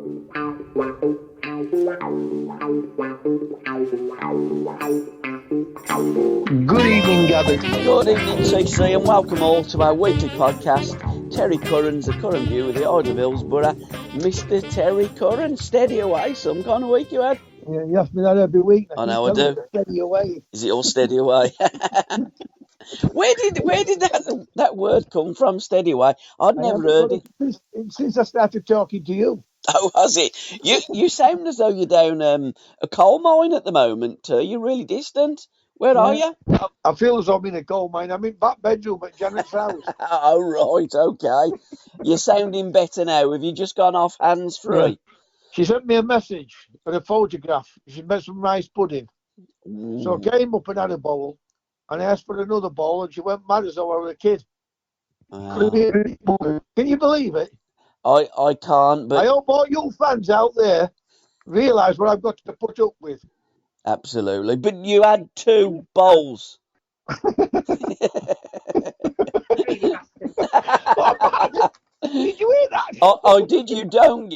Good evening, Gavin. Good evening, CC, and welcome all to our weekly podcast. Terry Currans, the current view of the Ida of Hillsborough. Mr. Terry Curran, steady away. Some kind of week you had? Yeah, you ask me that every week. I know I do. Steady away. Is it all steady away? Where did that word come from? Steady away. I'd never heard it. Since I started talking to you. Oh, was it? You sound as though you're down a coal mine at the moment. You're really distant. Where are you? I feel as though I'm in a coal mine. I'm in back bedroom at Janet's house. Oh, right, okay. You're sounding better now. Have you just gone off hands-free? Yeah. She sent me a message and a photograph. She made some rice pudding. Ooh. So I came up and had a bowl. And I asked for another bowl and she went mad as though I were a kid. Can you believe it? I can't, but... I hope all you fans out there realise what I've got to put up with. Absolutely. But you had 2 bowls. Did you hear that? Oh, did you? Don't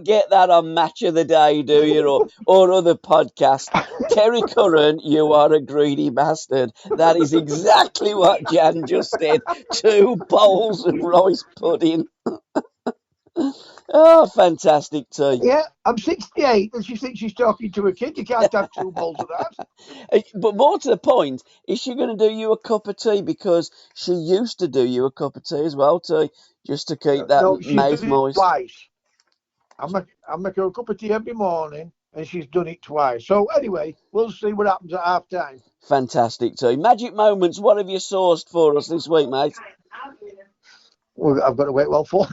get that on Match of the Day, do you, or other podcasts? Terry Curran, you are a greedy bastard. That is exactly what Jan just said. 2 bowls of rice pudding. Oh, fantastic tea. Yeah, I'm 68 and she thinks she's talking to a kid. You can't have 2 bowls of that. But more to the point, is she going to do you a cup of tea? Because she used to do you a cup of tea as well, tea, just to keep that mouth moist. Twice. I make her a cup of tea every morning and she's done it twice. So anyway, we'll see what happens at half time. Fantastic tea. Magic moments, what have you sourced for us this week, mate? Well, I've got to wait for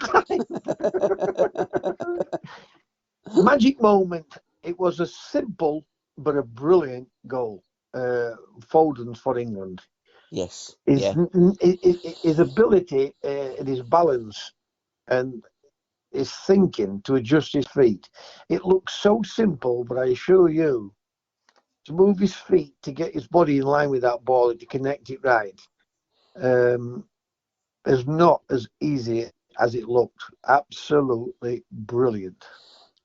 Magic moment. It was a simple but a brilliant goal. Foden's for England. Yes. His ability and his balance and his thinking to adjust his feet. It looks so simple, but I assure you, to move his feet to get his body in line with that ball and to connect it right, is not as easy as it looked. Absolutely brilliant.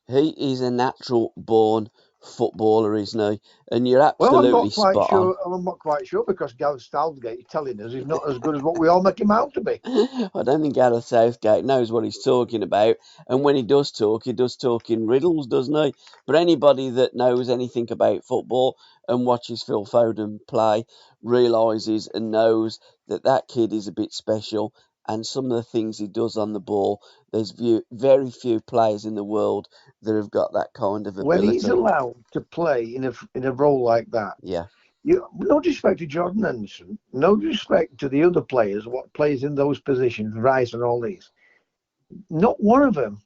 He is a natural born footballer, isn't he? And you're absolutely spot on. I'm not quite sure because Gareth Southgate is telling us he's not as good as what we all make him out to be. I don't think Gareth Southgate knows what he's talking about. And when he does talk in riddles, doesn't he? But anybody that knows anything about football and watches Phil Foden play realises and knows that kid is a bit special. And some of the things he does on the ball, there's very few players in the world that have got that kind of ability. When he's allowed to play in a role like that, yeah. No disrespect to Jordan Henderson, no disrespect to the other players, what plays in those positions, Rice and all these. Not one of them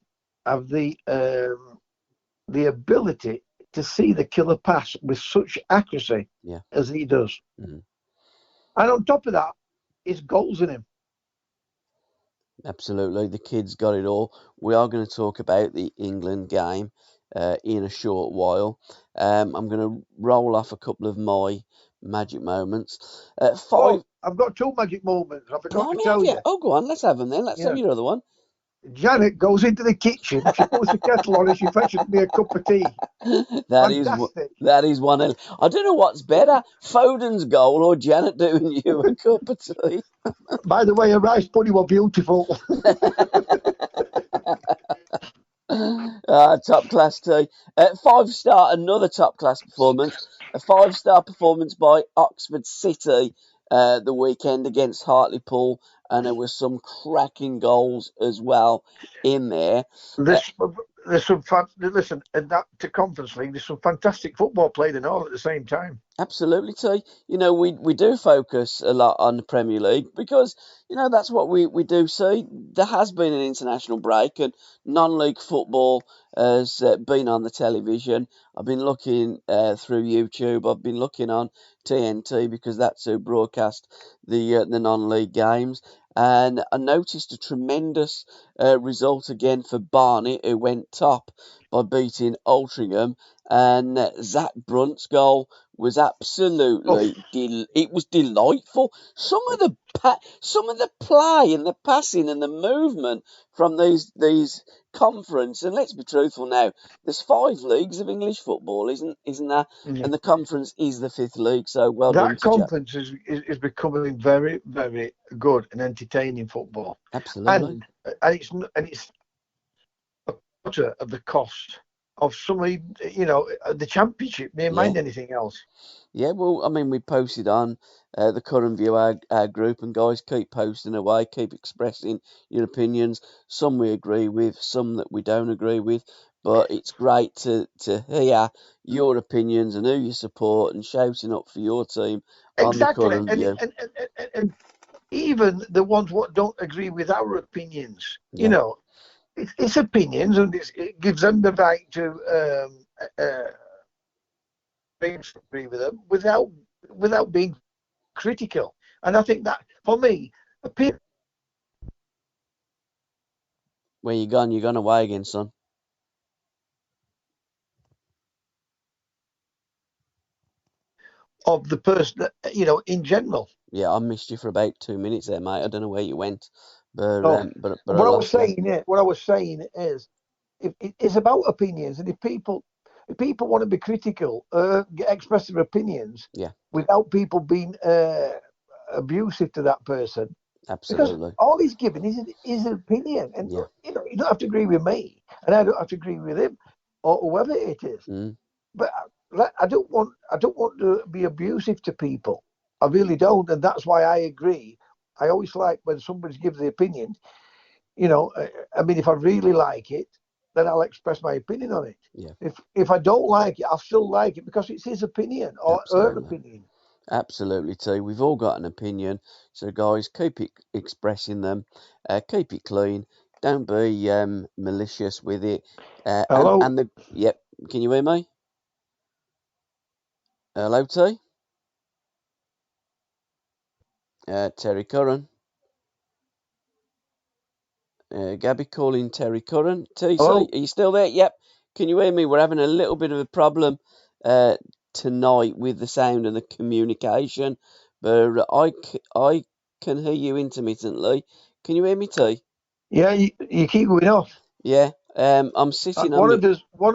have the ability to see the killer pass with such accuracy as he does. Mm-hmm. And on top of that, his goals in him. Absolutely, the kid's got it all. We are going to talk about the England game in a short while. I'm going to roll off a couple of my magic moments. I've got 2 magic moments. I forgot to tell you. Oh, go on, let's have them then. Let's have your other one. Janet goes into the kitchen, she puts the kettle on and she fetches me a cup of tea. That is one. I don't know what's better, Foden's goal or Janet doing you a cup of tea. By the way, a rice pudding was beautiful. Top class tea. 5-star, another top class performance. A 5-star performance by Oxford City the weekend against Hartlepool. And there were some cracking goals as well in there. There's some listen, and that to Conference League, there's some fantastic football played and all at the same time. Absolutely, T. You know, we do focus a lot on the Premier League because, you know, that's what we do see. There has been an international break and non-league football has been on the television. I've been looking through YouTube. I've been looking on TNT because that's who broadcast the non-league games. And I noticed a tremendous result again for Barnet, who went top by beating Altrincham, and Zach Brunt's goal was absolutely it was delightful. Some of the play and the passing and the movement from these conference, and let's be truthful now, there's 5 leagues of English football, isn't there? Yeah. And the conference is the 5th league, so well done That to Jack. conference is becoming very, very good and entertaining football. Absolutely. And it's a quarter of the cost of some of the championship. They mind anything else. Yeah, well, I mean, we posted on the Curran View, our group, and guys, keep posting away, keep expressing your opinions. Some we agree with, some that we don't agree with, but it's great to hear your opinions and who you support and shouting up for your team on the Exactly, Curran View. and even the ones what don't agree with our opinions, it's opinions, and it gives them the right to agree with them without being critical. And I think that, for me, opinion Where you gone? You gone away again, son? of the person that, in general. Yeah, I missed you for about 2 minutes there, mate. I don't know where you went, but Oh, but I what I was lost you. saying, what I was saying is, it's about opinions, and if people want to be critical, express their opinions, Yeah, without people being abusive to that person, because absolutely. all he's giving is his opinion, and Yeah. you don't have to agree with me, and I don't have to agree with him or whoever it is. Mm. But I don't want to be abusive to people. I really don't, and that's why I agree. I always like when somebody gives the opinion. I mean, if I really like it, then I'll express my opinion on it. Yeah. If I don't like it, I'll still like it because it's his opinion or her Absolutely. opinion. Absolutely, T. We've all got an opinion, so guys, keep expressing them. Keep it clean. Don't be malicious with it. Hello. Yep. Can you hear me? Hello, T. Terry Curran. Gabby calling Terry Curran. TC, Hello. are you still there? Yep. Can you hear me? We're having a little bit of a problem tonight with the sound and the communication, but I can hear you intermittently. Can you hear me, T? Yeah, you keep going off. Yeah. I'm sitting on One me.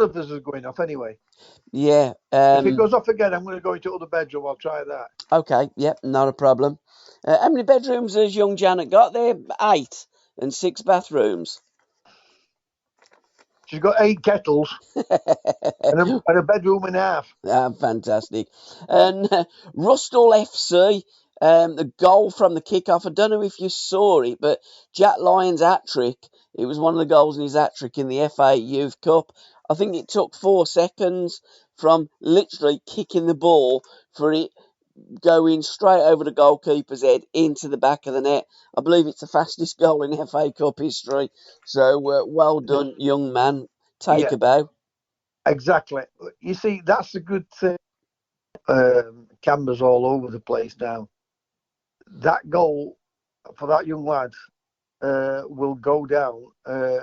of us is going off anyway. Yeah. If it goes off again, I'm going to go into the other bedroom. I'll try that. Okay. Yep. Not a problem. How many bedrooms has young Janet got there? 8 and 6 bathrooms. She's got 8 kettles and a bedroom and a half. Fantastic. And Rustle FC, the goal from the kickoff. I don't know if you saw it, but Jack Lyon's hat-trick, it was one of the goals in his hat-trick in the FA Youth Cup. I think it took 4 seconds from literally kicking the ball for it going straight over the goalkeeper's head into the back of the net. I believe it's the fastest goal in FA Cup history. So well done, young man. Take Yeah, a bow. exactly. You see, that's a good thing. Cameras all over the place now. That goal for that young lad will go down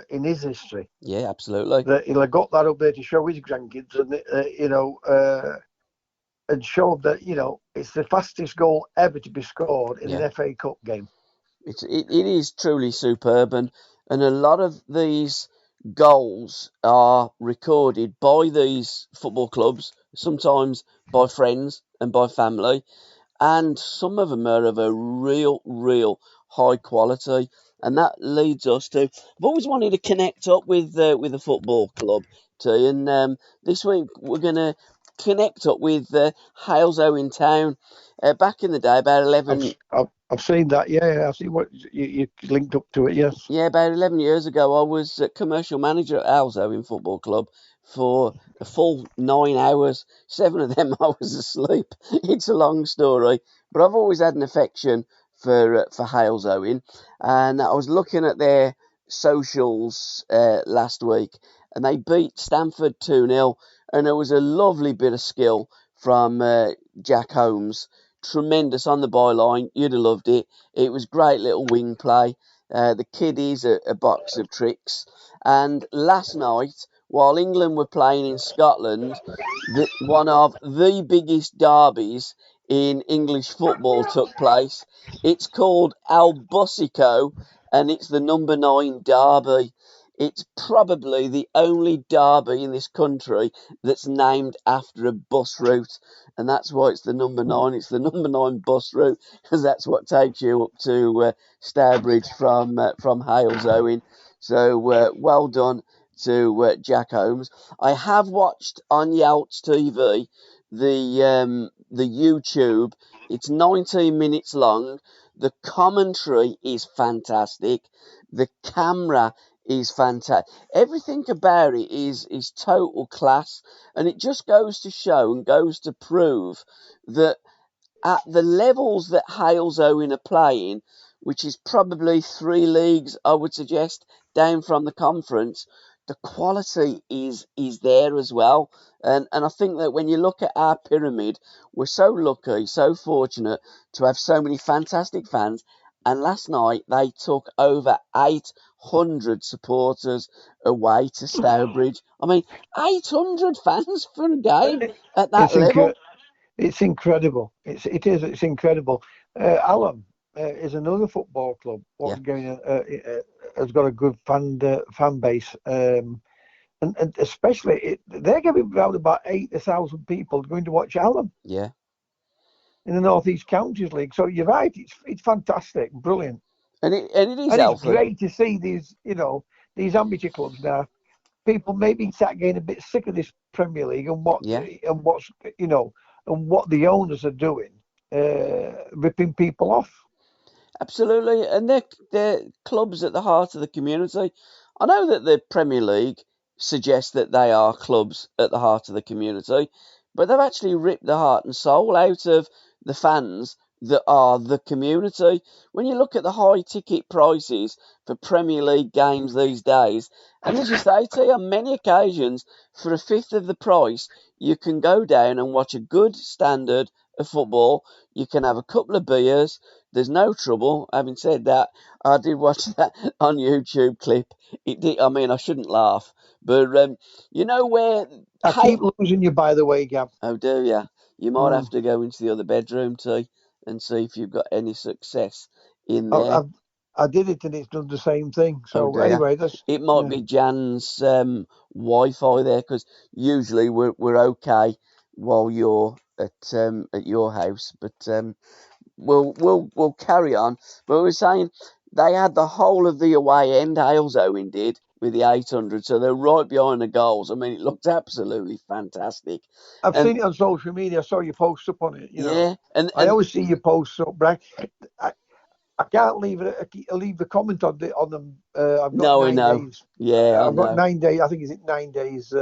in his history. Yeah, absolutely. That he'll have got that up there to show his grandkids, and and show that it's the fastest goal ever to be scored in an FA Cup game. It is truly superb, and a lot of these goals are recorded by these football clubs, sometimes by friends and by family, and some of them are of a real high quality, and that leads us to. I've always wanted to connect up with a football club, too, and this week we're going to connect up with Halesoe in town. Back in the day, about 11. I've seen that. Yeah, I see what you linked up to it. Yes. Yeah, about 11 years ago, I was commercial manager at Halesoe in Football Club for a full 9 hours. 7 of them I was asleep. It's a long story, but I've always had an affection for Halesoe, and I was looking at their socials last week, and they beat Stamford 2-0, and there was a lovely bit of skill from Jack Holmes. Tremendous on the byline. You'd have loved it. It was great little wing play. The kiddies, a box of tricks. And last night while England were playing in Scotland, one of the biggest derbies in English football took place. It's called Busico, and it's the number 9 derby. It's probably the only derby in this country that's named after a bus route, and that's why it's the number 9. It's the number 9 bus route because that's what takes you up to Stourbridge from Halesowen. So well done to Jack Holmes. I have watched on Yelts TV the YouTube. It's 19 minutes long. The commentary is fantastic. The camera is fantastic. Everything about it is total class, and it just goes to show and goes to prove that at the levels that Halesowen are playing, which is probably 3 leagues, I would suggest, down from the conference, the quality is there as well. And I think that when you look at our pyramid, we're so lucky, so fortunate to have so many fantastic fans. And last night they took over 800 supporters away to Stourbridge. I mean, 800 fans for a game at that It's level. It's incredible. It's incredible. Allen is another football club. Yeah. Has got a good fan base, and especially they're going to be around about 80,000 people going to watch Allen. Yeah. In the North East Counties League. So you're right. It's fantastic, brilliant, and it is and healthy. It's great to see these amateur clubs now. People maybe start getting a bit sick of this Premier League and what the owners are doing, ripping people off. Absolutely, and they're clubs at the heart of the community. I know that the Premier League suggests that they are clubs at the heart of the community, but they've actually ripped the heart and soul out of the fans that are the community. When you look at the high ticket prices for Premier League games these days, and as you say, T, on many occasions, for a fifth of the price, you can go down and watch a good standard of football. You can have a couple of beers. There's no trouble. Having said that, I did watch that on YouTube clip. It did. I mean, I shouldn't laugh, but you know where? I keep losing you, by the way, Gav. Oh, do you? You might have to go into the other bedroom, T, and see if you've got any success in there. I did it and it's done the same thing. So anyway, it might be Jan's Wi-Fi there, because usually we're okay while you're at your house, but we'll carry on. But we're saying they had the whole of the away end, Halesowen did, with the 800, so they're right behind the goals. I mean, it looked absolutely fantastic. I've seen it on social media. I saw you post up on it. Yeah, and I always see you post up, but I can't leave the comment on them. I've got 9 days. Yeah, I've got 9 days. I think it's 9 days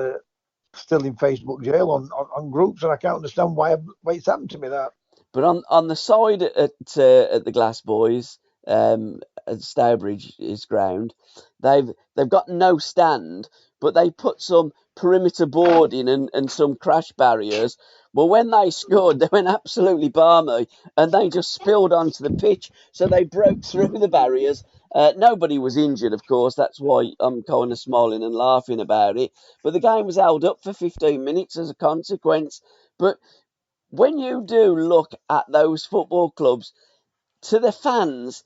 still in Facebook jail on groups, and I can't understand why it's happened to me that. But on the side at the Glass Boys, at Stourbridge's ground, they've got no stand, but they put some perimeter boarding and some crash barriers. Well, when they scored, they went absolutely balmy, and they just spilled onto the pitch, so they broke through the barriers. Nobody was injured, of course. That's why I'm kind of smiling and laughing about it. But the game was held up for 15 minutes as a consequence. But when you do look at those football clubs, to the fans,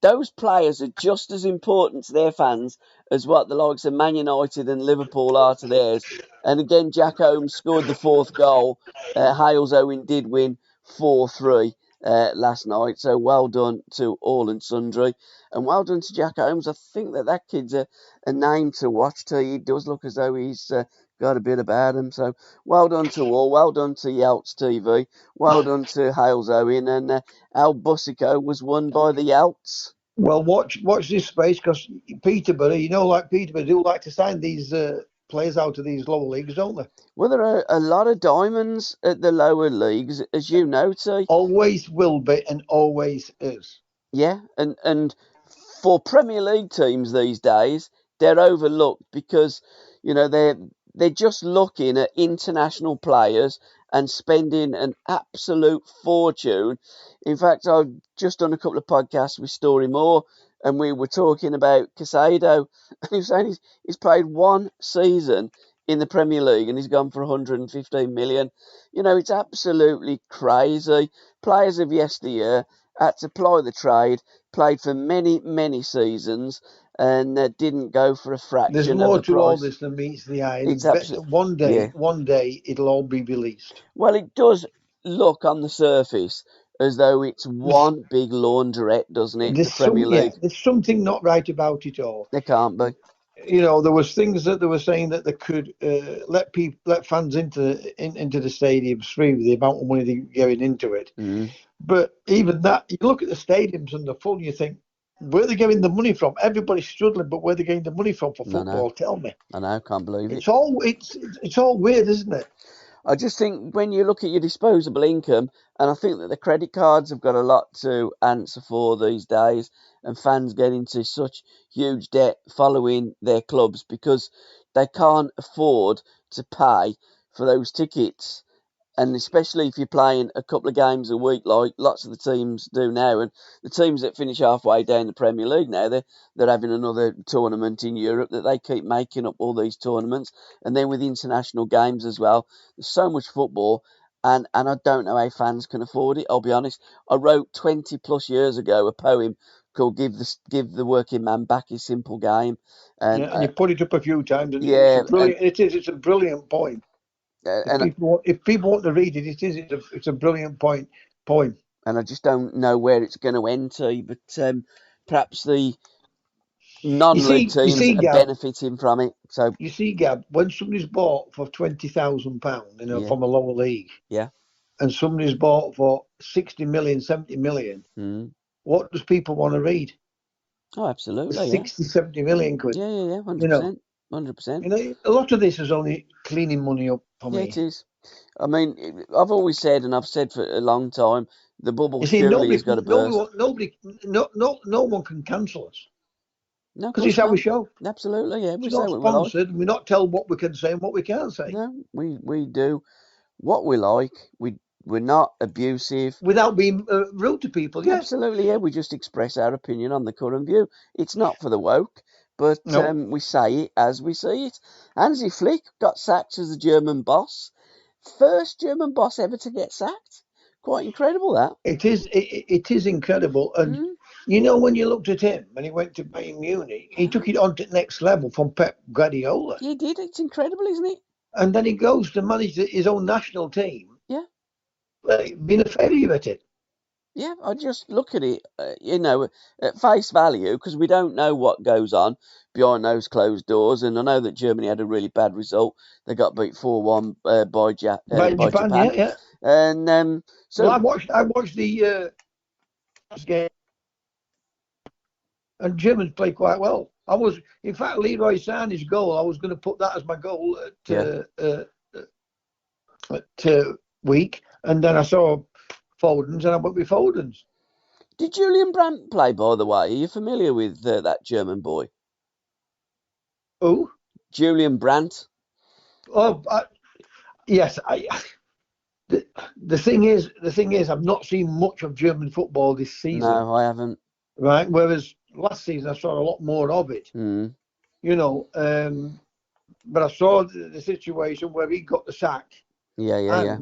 those players are just as important to their fans as what the likes of Man United and Liverpool are to theirs. And again, Jack Holmes scored the 4th goal. Halesowen did win 4-3 last night. So well done to all and sundry. And well done to Jack Holmes. I think that kid's a name to watch. He does look as though he's got a bit about him. So well done to all. Well done to Yelts TV. Well done to Halesowen. And Busico was won by the Yelts. Well, watch this space, because Peterborough, like Peterborough do like to sign these players out of these lower leagues, don't they? Well, there are a lot of diamonds at the lower leagues, as you know, T. Always will be and always is. Yeah, and for Premier League teams these days, they're overlooked because they're just looking at international players and spending an absolute fortune. In fact, I've just done a couple of podcasts with Story Moore and we were talking about Casado, and he was saying he's played one season in the Premier League and he's gone for 115 million. You know, it's absolutely crazy. Players of yesteryear had to ply the trade, played for many, many seasons, and didn't go for a There's fraction of more the to all price. this than meets the eye. It's absolutely, One yeah. day, it'll all be released. Well, it does look on the surface as though it's one big laundrette, doesn't it? The Premier League. There's something not right about it all. There can't be. You know, there was things that they were saying that they could let fans into the stadiums free with the amount of money they're getting into it. Mm. But even that, you look at the stadiums and the full, you think, where are they getting the money from? Everybody's struggling, but where are they getting the money from for football? Tell me. I know, can't believe it. It's all weird, isn't it? I just think when you look at your disposable income, and I think that the credit cards have got a lot to answer for these days, and fans get into such huge debt following their clubs because they can't afford to pay for those tickets. And especially if you're playing a couple of games a week, like lots of the teams do now, and the teams that finish halfway down the Premier League now, they're having another tournament in Europe that they keep making up all these tournaments, and then with international games as well. There's so much football, and I don't know how fans can afford it. I'll be honest. I wrote 20 plus years ago a poem called "Give the Working Man Back His Simple Game," and And you put it up a few times, and it's yeah, a brilliant. It's a brilliant point. and If people want to read it, it's a brilliant poem. and I just don't know where it's going to end to. But perhaps the non-league You teams see, are Gab. benefiting from it. So You see, Gab. When somebody's bought for £20,000, yeah, from a lower league, yeah, and somebody's bought for 60 million, 70 million, what does people want to read? Oh, absolutely, 60, 70 million quid. Yeah, 100%, 100%. A lot of this is only cleaning money up for Yeah, me. it is. I mean, I've always said, and I've said for a long time, the bubble You see, surely has got to burst. no one can cancel us. No, of Because course it's our not. show. Absolutely, yeah. We It's say not what we like. sponsored. We're not told what we can say and what we can't say. No, we do what we like. We're not abusive. Without being rude to people, yeah. Absolutely, yeah. We just express our opinion on the current view. It's not for the woke, but No. we say it as we see it. Hansi Flick got sacked as the German boss. First German boss ever to get sacked. Quite incredible, that. It is incredible. And when you looked at him when he went to Bayern Munich, he took it on to the next level from Pep Guardiola. He did. It's incredible, isn't it? And then he goes to manage his own national team. Yeah. Being a failure at it. Yeah, I just look at it, at face value, because we don't know what goes on behind those closed doors. And I know that Germany had a really bad result. They got beat 4-1 by Japan. Yeah. And so I watched the game, and Germans played quite well. In fact, Leroy Sané's goal, I was going to put that as my goal at week, and then I saw Foden's, and I went with Foden's. Did Julian Brandt play, by the way? Are you familiar with that German boy? Who? Julian Brandt. Oh, yes. The thing is, I've not seen much of German football this season. No, I haven't. Right. Whereas last season, I saw a lot more of it. But I saw the situation where he got the sack. Yeah.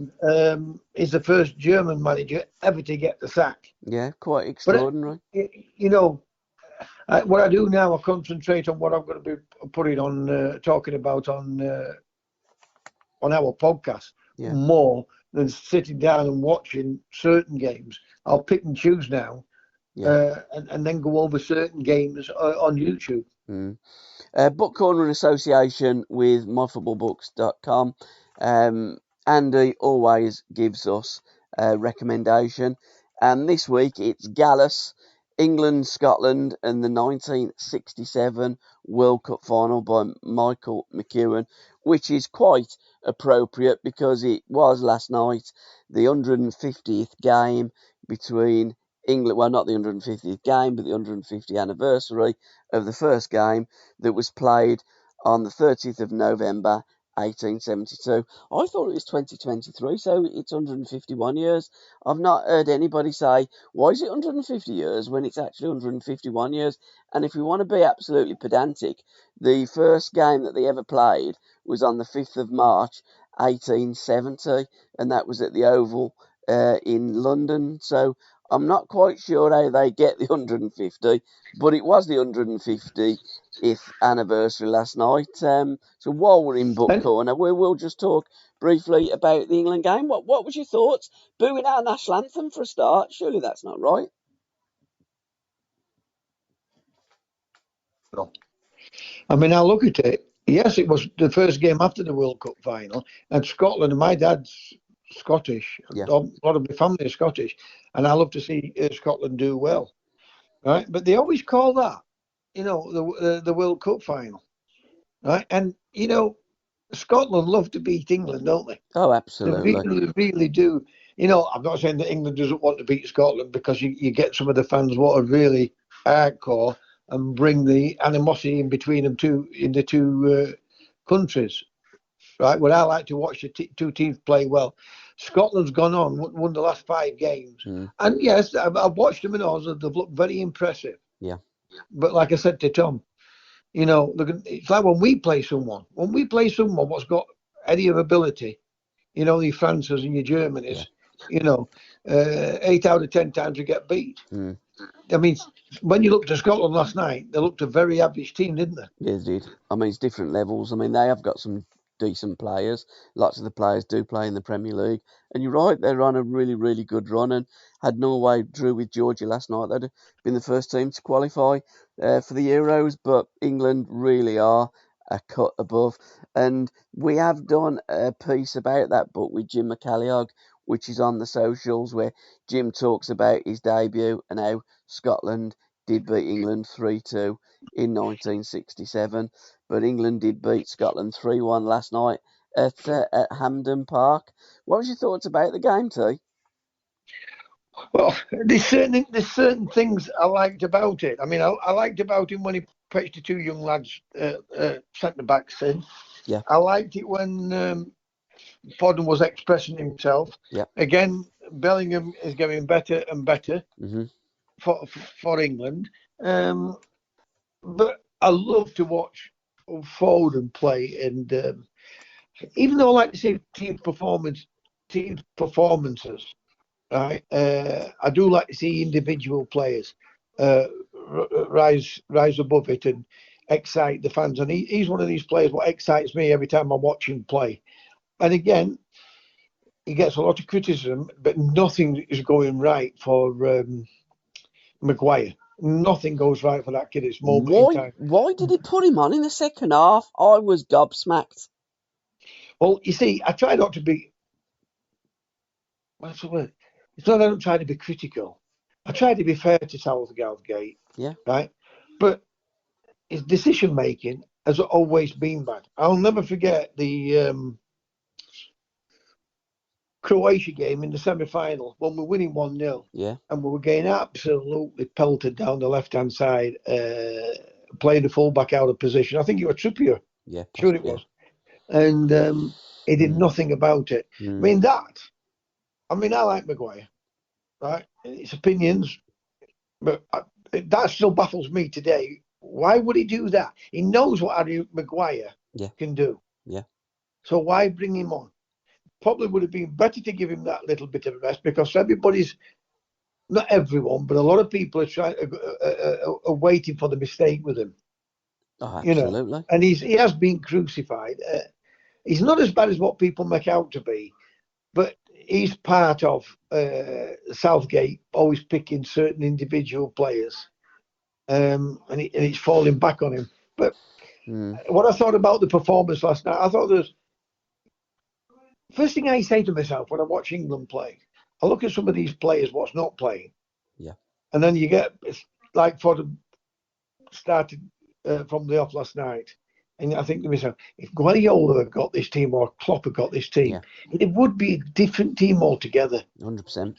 He's the first German manager ever to get the sack. Yeah, quite extraordinary. But, what I do now, I concentrate on what I'm going to be putting on, talking about on our podcast more than sitting down and watching certain games. I'll pick and choose now, and then go over certain games on YouTube. Book Corner in association with myfootballbooks.com. Andy always gives us a recommendation, and this week it's Gallus, England, Scotland, and the 1967 World Cup final by Michael McEwen, which is quite appropriate because it was last night the 150th game between England, well, not the 150th game, but the 150th anniversary of the first game that was played on the 30th of November 1872. I thought it was 2023, so it's 151 years. I've not heard anybody say, why is it 150 years when it's actually 151 years? And if we want to be absolutely pedantic, the first game that they ever played was on the 5th of March, 1870, and that was at the Oval in London. So I'm not quite sure how they get the 150, but it was the 150th anniversary last night. So while we're in Book And Corner, we will just talk briefly about the England game. What was your thoughts? Booing our national anthem for a start? Surely that's not right. I mean, I look at it. Yes, it was the first game after the World Cup final, and Scotland. My dad's Scottish. Yeah. A lot of my family is Scottish, and I love to see Scotland do well, right? But they always call that, the World Cup final, right? And Scotland love to beat England, don't they? Oh, They absolutely. really, really do. I'm not saying that England doesn't want to beat Scotland, because you get some of the fans what are really hardcore and bring the animosity in between the two countries, right? Where I like to watch the two teams play well. Scotland's gone on, won the last 5 games. And yes, I've watched them in Oz, and they've looked very impressive. Yeah. But like I said to Tom, it's like when we play someone what's got any of ability, the Frances and your Germanys, 8 out of 10 times you get beat. I mean, when you looked at Scotland last night, they looked a very average team, didn't they? Yeah, they did. I mean, it's different levels. I mean, they have got some decent players. Lots of the players do play in the Premier League. And you're right, they're on a really, really good run. And had Norway drew with Georgia last night, they'd have been the first team to qualify for the Euros. But England really are a cut above. And we have done a piece about that book with Jim McCalliog, which is on the socials, where Jim talks about his debut and how Scotland did beat England 3-2 in 1967, but England did beat Scotland 3-1 last night at Hampden Park. What was your thoughts about the game, T? Well, there's certain things I liked about it. I mean, I liked about him when he pitched the 2 young lads, centre backs in. Yeah. I liked it when Fodden was expressing himself. Yeah. Again, Bellingham is getting better and better for England. But I love to watch Foden play, and even though I like to see team performances, right? I do like to see individual players rise above it and excite the fans. And he's one of these players what excites me every time I watch him play. And again, he gets a lot of criticism, but nothing is going right for Maguire. Nothing goes right for that kid at this moment in time. Why did he put him on in the second half? I was gobsmacked. Well, you see, I try not to be. What's the word? It's not that I'm trying to be critical. I try to be fair to Southgate. Yeah. Right? But his decision making has always been bad. I'll never forget the Croatia game in the semi-final when we're winning 1-0. Yeah. And we were getting absolutely pelted down the left-hand side, playing the fullback out of position. I think it was Trippier. Yeah. Sure it was. And he did nothing about it. I mean, I like Maguire, right? His opinions, but that still baffles me today. Why would he do that? He knows what Harry Maguire can do. Yeah. So why bring him on? Probably would have been better to give him that little bit of a rest, because not everyone, but a lot of people are waiting for the mistake with him. Oh, absolutely. And he has been crucified. He's not as bad as what people make out to be, but he's part of Southgate always picking certain individual players, and it's falling back on him. But what I thought about the performance last night, I thought first thing I say to myself when I watch England play, I look at some of these players what's not playing. Yeah. And then you get, like Fodden started from the off last night, and I think to myself, if Guardiola had got this team or Klopp had got this team, it would be a different team altogether. 100%.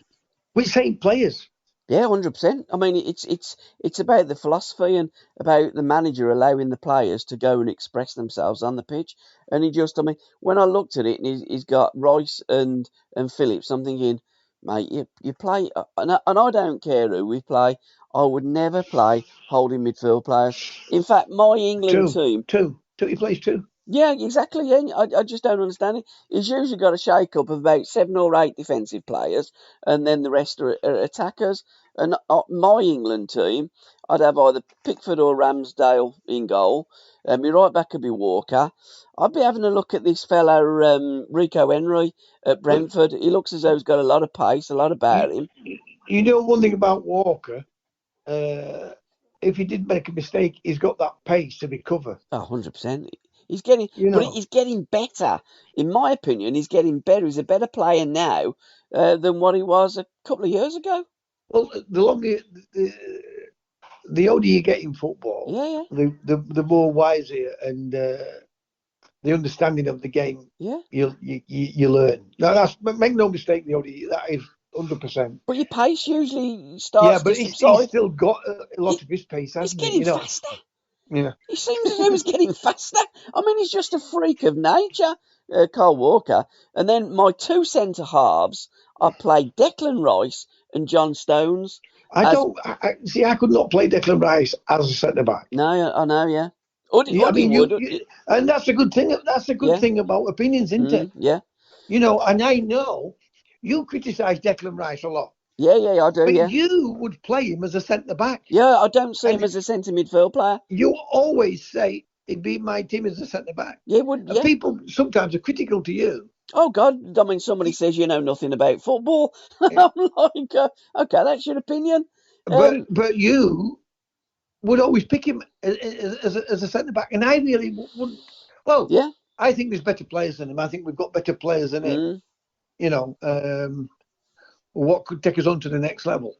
With same players. Yeah, 100%. I mean, it's about the philosophy and about the manager allowing the players to go and express themselves on the pitch. And I mean, when I looked at it, and he's got Rice and Phillips, I'm thinking, mate, you play, and I don't care who we play. I would never play holding midfield players. In fact, my England team. Two. He plays two. Yeah, exactly. Yeah, I just don't understand it. He's usually got a shake-up of about 7 or 8 defensive players, and then the rest are attackers. And my England team, I'd have either Pickford or Ramsdale in goal. My right back could be Walker. I'd be having a look at this fella, Rico Henry at Brentford. He looks as though he's got a lot of pace, a lot about him. You know one thing about Walker, if he did make a mistake, he's got that pace to recover. Oh, 100%. He's getting, but he's getting better. In my opinion, he's getting better. He's a better player now than what he was a couple of years ago. Well, the longer, the older you get in football, the more wiser and the understanding of the game, you learn. Now, that's make no mistake, the older that is 100%. But your pace usually starts. Yeah, but he's still got a lot of his pace, hasn't he? He's getting faster. Yeah. He seems as though he's getting faster. I mean, he's just a freak of nature, Kyle Walker. And then my 2 centre halves, I play Declan Rice and John Stones. I could not play Declan Rice as a centre back. No, I know, yeah. And that's a good thing. That's a good thing about opinions, isn't it? Yeah. And I know you criticise Declan Rice a lot. Yeah, I do, but you would play him as a centre-back. Yeah, I don't see him as a centre midfield player. You always say, he'd be my team as a centre-back. Yeah, would. And people sometimes are critical to you. Oh, God. I mean, somebody says you know nothing about football. Yeah. I'm like, okay, that's your opinion. But you would always pick him as a centre-back. And I really wouldn't. Well, yeah. I think there's better players than him. I think we've got better players than him. What could take us on to the next level.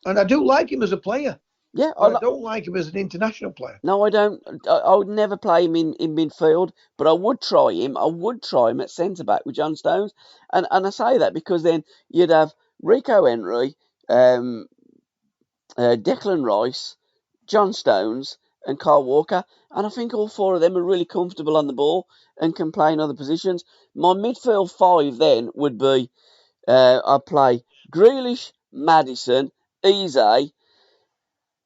And I do like him as a player. Yeah. I don't like him as an international player. No, I don't. I would never play him in midfield, but I would try him. I would try him at centre-back with John Stones. And I say that because then you'd have Rico Henry, Declan Rice, John Stones, and Kyle Walker. And I think all 4 of them are really comfortable on the ball and can play in other positions. My midfield 5 then would be, I'd play Grealish, Maddison, Eze,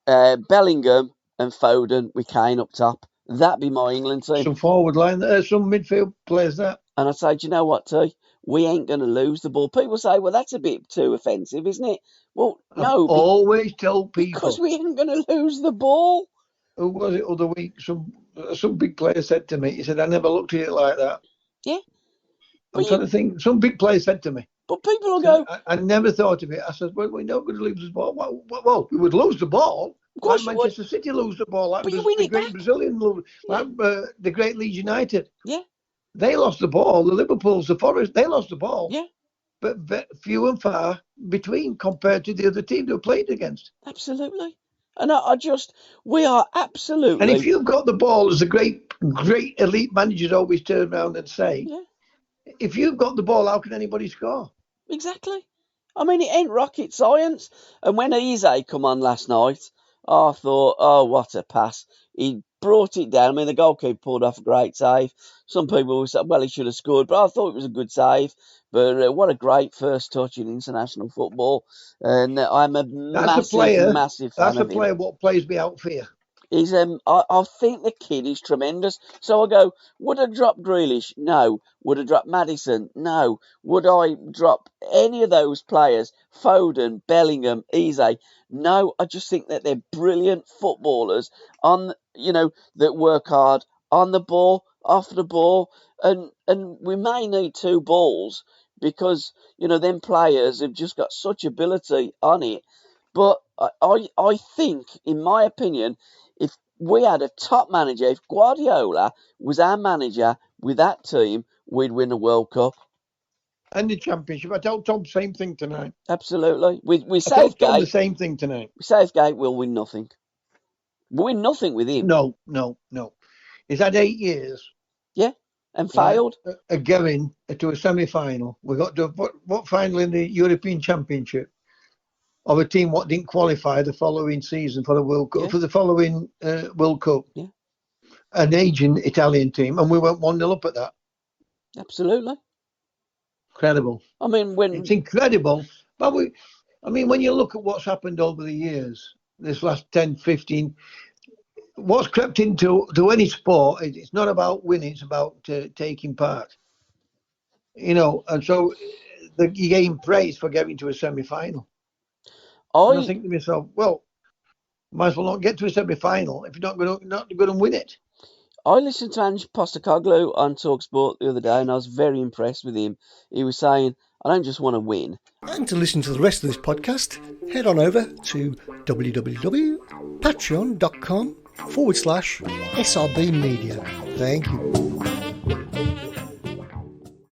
Bellingham and Foden with Kane up top. That'd be my England team. Some forward line, some midfield players that. And I'd say, do you know what, T? We ain't going to lose the ball. People say, well, that's a bit too offensive, isn't it? Well, no. Always tell people. Because we ain't going to lose the ball. Who was it other week? Some big player said to me, he said, I never looked at it like that. Yeah. I'm trying to think. Some big player said to me. But people will go. I never thought of it. I said, well, we're not going to lose the ball. Well, we would lose the ball. Of course, like Manchester City lose the ball. Like but you win the it great back. Brazilian lose. Like the great Leeds United. Yeah. They lost the ball. The Liverpools, the Forest, they lost the ball. Yeah. But few and far between compared to the other team they played against. Absolutely. And we are absolutely. And if you've got the ball, as the great elite managers always turn around and say, if you've got the ball, how can anybody score? Exactly. I mean, it ain't rocket science. And when Eze come on last night, I thought, oh, what a pass. He brought it down. I mean, the goalkeeper pulled off a great save. Some people said, well, he should have scored, but I thought it was a good save. But what a great first touch in international football. And I'm a massive fan of him. That's a player what plays me out for you. He's I think the kid is tremendous. So I go, would I drop Grealish? No. Would I drop Maddison? No. Would I drop any of those players? Foden, Bellingham, Eze? No. I just think that they're brilliant footballers that work hard on the ball, off the ball, and we may need 2 balls because them players have just got such ability on it. But I think, in my opinion, if we had a top manager, if Guardiola was our manager with that team, we'd win a World Cup. And the Championship. I told Tom the same thing tonight. Absolutely. With Southgate. I told Tom the same thing tonight. With Southgate, we'll win nothing. We'll win nothing with him. No. He's had 8 years. Yeah, and failed. Going to a semi-final. We got to what final in the European Championship? of a team what didn't qualify the following season for the World Cup, for the following World Cup. Yeah. An aging Italian team, and we went 1-0 up at that. Absolutely. Incredible. I mean, It's incredible. But when you look at what's happened over the years, this last 10, 15, what's crept into any sport, it's not about winning, it's about taking part. And so you're getting praise for getting to a semi-final. And I think to myself, well, might as well not get to a semi-final if you're not going to win it. I listened to Ange Postecoglou on TalkSport the other day, and I was very impressed with him. He was saying, I don't just want to win. And to listen to the rest of this podcast, head on over to www.patreon.com/SRBmedia. Thank you.